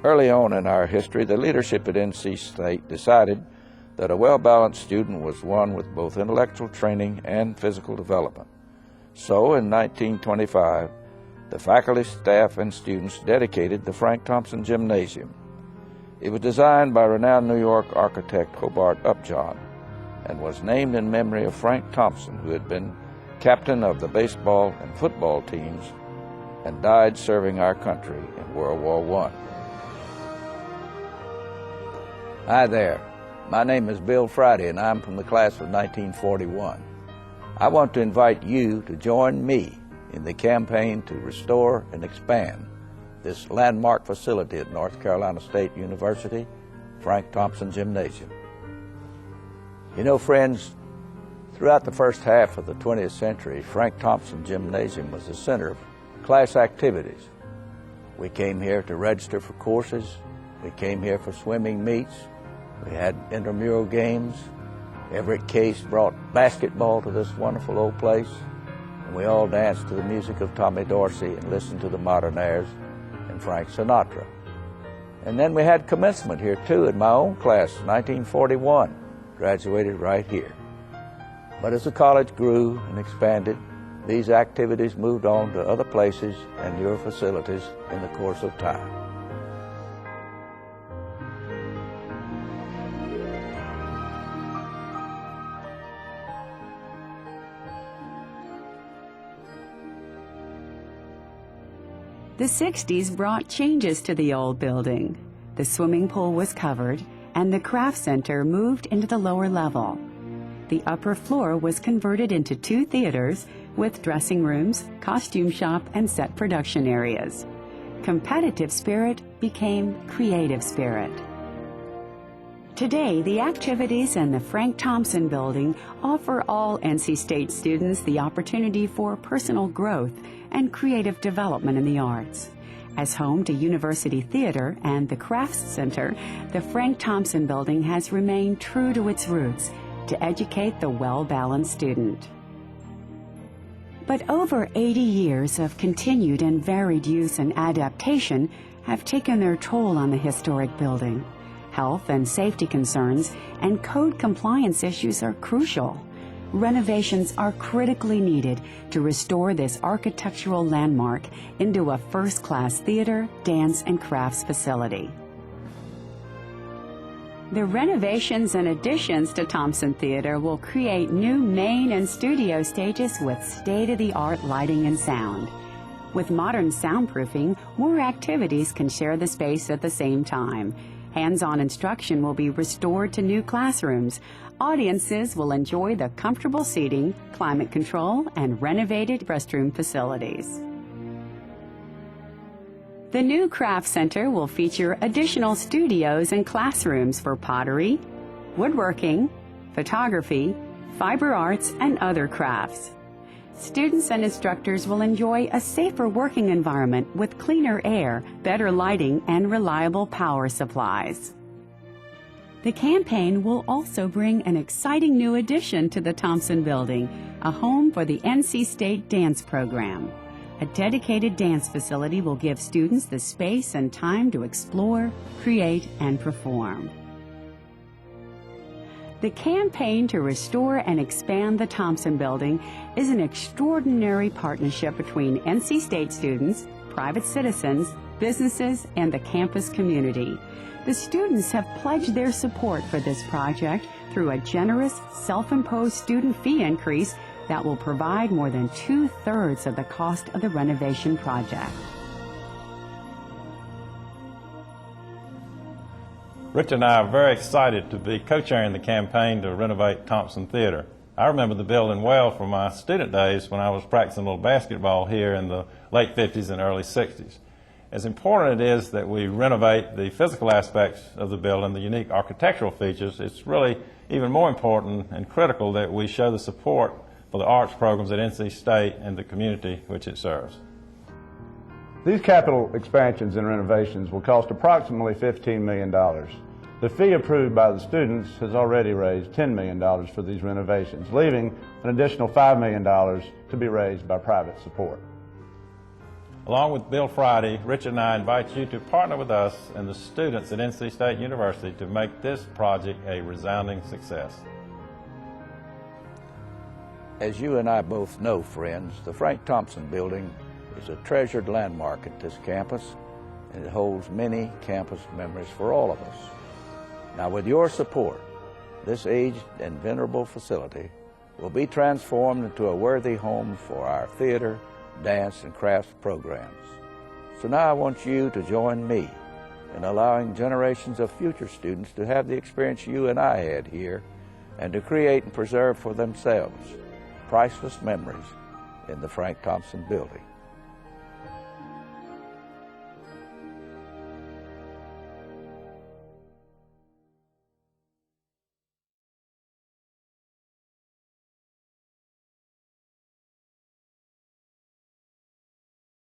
Early on in our history, the leadership at NC State decided that a well-balanced student was one with both intellectual training and physical development. So in 1925, the faculty, staff, and students dedicated the Frank Thompson Gymnasium. It was designed by renowned New York architect Hobart Upjohn and was named in memory of Frank Thompson, who had been captain of the baseball and football teams and died serving our country in World War I. Hi there. My name is Bill Friday, and I'm from the class of 1941. I want to invite you to join me in the campaign to restore and expand this landmark facility at North Carolina State University, Frank Thompson Gymnasium. You know, friends, throughout the first half of the 20th century, Frank Thompson Gymnasium was the center of class activities. We came here to register for courses. We came here for swimming meets. We had intramural games. Everett Case brought basketball to this wonderful old place. And we all danced to the music of Tommy Dorsey and listened to the modern airs and Frank Sinatra. And then we had commencement here too in my own class, 1941. Graduated right here. But as the college grew and expanded, these activities moved on to other places and newer facilities in the course of time. The 60s brought changes to the old building. The swimming pool was covered, and the craft center moved into the lower level. The upper floor was converted into 2 theaters with dressing rooms, costume shop, and set production areas. Competitive spirit became creative spirit. Today, the activities in the Frank Thompson building offer all NC State students the opportunity for personal growth and creative development in the arts. As home to University Theater and the Crafts Center, the Frank Thompson building has remained true to its roots to educate the well-balanced student. But over 80 years of continued and varied use and adaptation have taken their toll on the historic building. Health and safety concerns and code compliance issues are crucial. Renovations are critically needed to restore this architectural landmark into a first-class theater, dance, and crafts facility. The renovations and additions to Thompson Theater will create new main and studio stages with state-of-the-art lighting and sound. With modern soundproofing, more activities can share the space at the same time. Hands-on instruction will be restored to new classrooms. Audiences will enjoy the comfortable seating, climate control, and renovated restroom facilities. The new Craft Center will feature additional studios and classrooms for pottery, woodworking, photography, fiber arts, and other crafts. Students and instructors will enjoy a safer working environment with cleaner air, better lighting, and reliable power supplies. The campaign will also bring an exciting new addition to the Thompson building, a home for the NC State dance program. A dedicated dance facility will give students the space and time to explore, create, and perform. The campaign to restore and expand the Thompson building is an extraordinary partnership between NC State students, private citizens, businesses, and the campus community. The students have pledged their support for this project through a generous, self-imposed student fee increase that will provide more than 2/3 of the cost of the renovation project. Rich and I are very excited to be co-chairing the campaign to renovate Thompson Theater. I remember the building well from my student days when I was practicing a little basketball here in the late 50s and early 60s. As important it is that we renovate the physical aspects of the building, the unique architectural features, it's really even more important and critical that we show the support for the arts programs at NC State and the community which it serves. These capital expansions and renovations will cost approximately $15 million. The fee approved by the students has already raised $10 million for these renovations, leaving an additional $5 million to be raised by private support. Along with Bill Friday, Richard and I invite you to partner with us and the students at NC State University to make this project a resounding success. As you and I both know, friends, the Frank Thompson Building is a treasured landmark at this campus, and it holds many campus memories for all of us. Now, with your support, this aged and venerable facility will be transformed into a worthy home for our theater, dance, and crafts programs. So now I want you to join me in allowing generations of future students to have the experience you and I had here, and to create and preserve for themselves priceless memories in the Frank Thompson Building.